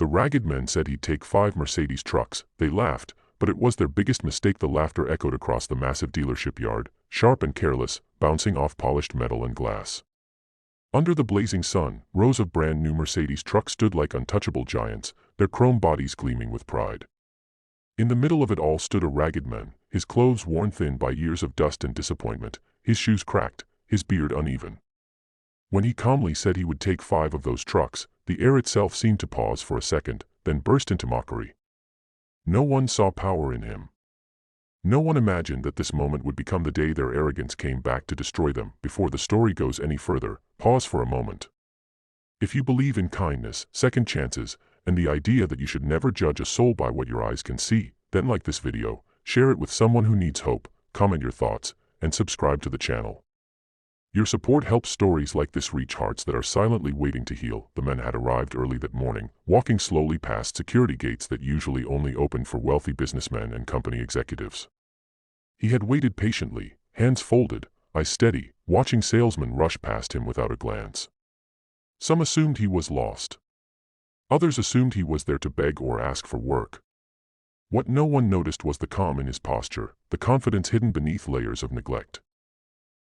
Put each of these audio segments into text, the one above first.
The ragged men said he'd take 5 Mercedes trucks. They laughed, but it was their biggest mistake. The laughter echoed across the massive dealership yard, sharp and careless, bouncing off polished metal and glass. Under the blazing sun, rows of brand-new Mercedes trucks stood like untouchable giants, their chrome bodies gleaming with pride. In the middle of it all stood a ragged man, his clothes worn thin by years of dust and disappointment, his shoes cracked, his beard uneven. When he calmly said he would take 5 of those trucks, the air itself seemed to pause for a second, then burst into mockery. No one saw power in him. No one imagined that this moment would become the day their arrogance came back to destroy them. Before the story goes any further, pause for a moment. If you believe in kindness, second chances, and the idea that you should never judge a soul by what your eyes can see, then like this video, share it with someone who needs hope, comment your thoughts, and subscribe to the channel. Your support helps stories like this reach hearts that are silently waiting to heal. The man had arrived early that morning, walking slowly past security gates that usually only open for wealthy businessmen and company executives. He had waited patiently, hands folded, eyes steady, watching salesmen rush past him without a glance. Some assumed he was lost. Others assumed he was there to beg or ask for work. What no one noticed was the calm in his posture, the confidence hidden beneath layers of neglect.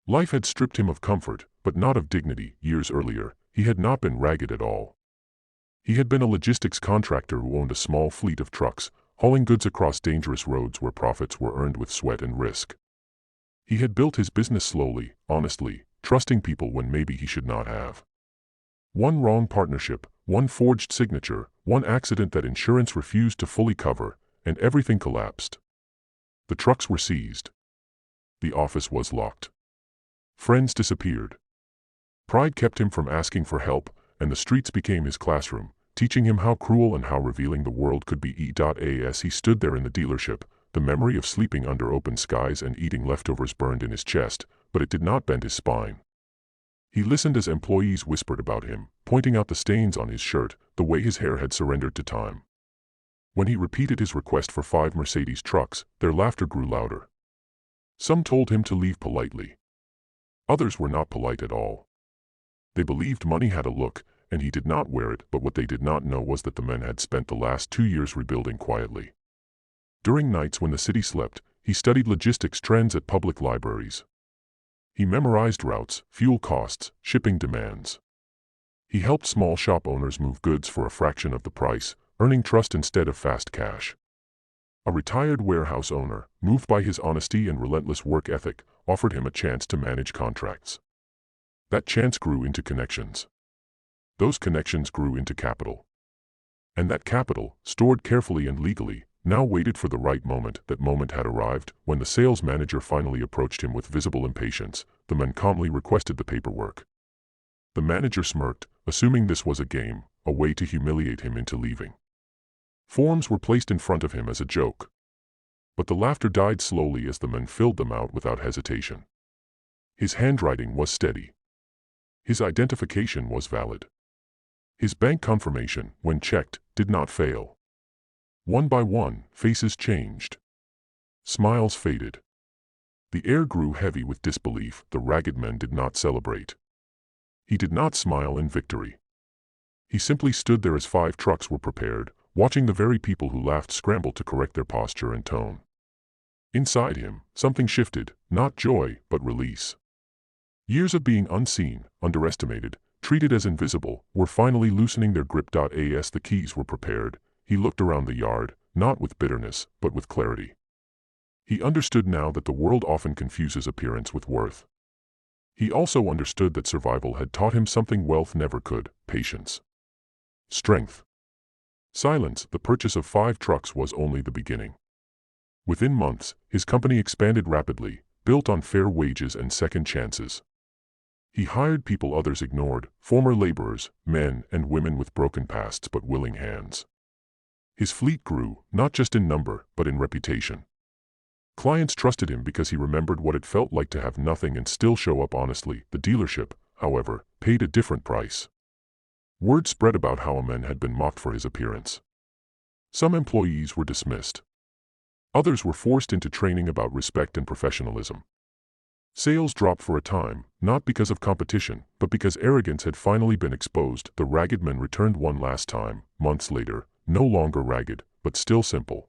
Life had stripped him of comfort, but not of dignity. Years earlier, he had not been ragged at all. He had been a logistics contractor who owned a small fleet of trucks, hauling goods across dangerous roads where profits were earned with sweat and risk. He had built his business slowly, honestly, trusting people when maybe he should not have. One wrong partnership, one forged signature, one accident that insurance refused to fully cover, and everything collapsed. The trucks were seized. The office was locked. Friends disappeared. Pride kept him from asking for help, and the streets became his classroom, teaching him how cruel and how revealing the world could be. As he stood there in the dealership, the memory of sleeping under open skies and eating leftovers burned in his chest, but it did not bend his spine. He listened as employees whispered about him, pointing out the stains on his shirt, the way his hair had surrendered to time. When he repeated his request for 5 Mercedes trucks, their laughter grew louder. Some told him to leave politely. Others were not polite at all. They believed money had a look, and he did not wear it, but what they did not know was that the men had spent the last 2 years rebuilding quietly. During nights when the city slept, he studied logistics trends at public libraries. He memorized routes, fuel costs, shipping demands. He helped small shop owners move goods for a fraction of the price, earning trust instead of fast cash. A retired warehouse owner, moved by his honesty and relentless work ethic, offered him a chance to manage contracts. That chance grew into connections. Those connections grew into capital. And that capital, stored carefully and legally, now waited for the right moment. That moment had arrived. When the sales manager finally approached him with visible impatience, the man calmly requested the paperwork. The manager smirked, assuming this was a game, a way to humiliate him into leaving. Forms were placed in front of him as a joke. But the laughter died slowly as the man filled them out without hesitation. His handwriting was steady. His identification was valid. His bank confirmation, when checked, did not fail. One by one, faces changed. Smiles faded. The air grew heavy with disbelief. The ragged man did not celebrate. He did not smile in victory. He simply stood there as 5 trucks were prepared, watching the very people who laughed scramble to correct their posture and tone. Inside him, something shifted, not joy, but release. Years of being unseen, underestimated, treated as invisible, were finally loosening their grip. As the keys were prepared, he looked around the yard, not with bitterness, but with clarity. He understood now that the world often confuses appearance with worth. He also understood that survival had taught him something wealth never could: patience. Strength. Silence. The purchase of 5 trucks was only the beginning. Within months, his company expanded rapidly, built on fair wages and second chances. He hired people others ignored, former laborers, men and women with broken pasts but willing hands. His fleet grew, not just in number, but in reputation. Clients trusted him because he remembered what it felt like to have nothing and still show up honestly. The dealership, however, paid a different price. Word spread about how a man had been mocked for his appearance. Some employees were dismissed. Others were forced into training about respect and professionalism. Sales dropped for a time, not because of competition, but because arrogance had finally been exposed. The ragged man returned one last time, months later, no longer ragged, but still simple.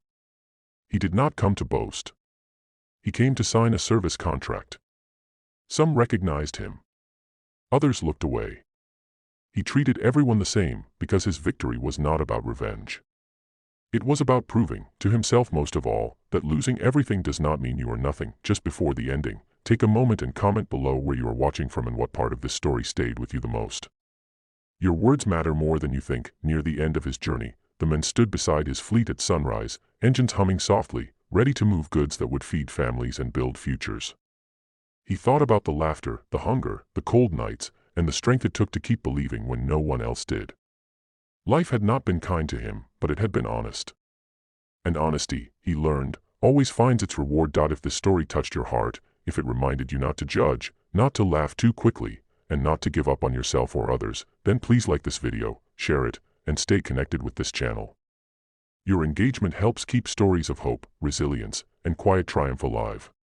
He did not come to boast. He came to sign a service contract. Some recognized him. Others looked away. He treated everyone the same, because his victory was not about revenge. It was about proving, to himself most of all, that losing everything does not mean you are nothing. Just before the ending, take a moment and comment below where you are watching from and what part of this story stayed with you the most. Your words matter more than you think. Near the end of his journey, the man stood beside his fleet at sunrise, engines humming softly, ready to move goods that would feed families and build futures. He thought about the laughter, the hunger, the cold nights, and the strength it took to keep believing when no one else did. Life had not been kind to him, but it had been honest. And honesty, he learned, always finds its reward. If this story touched your heart, if it reminded you not to judge, not to laugh too quickly, and not to give up on yourself or others, then please like this video, share it, and stay connected with this channel. Your engagement helps keep stories of hope, resilience, and quiet triumph alive.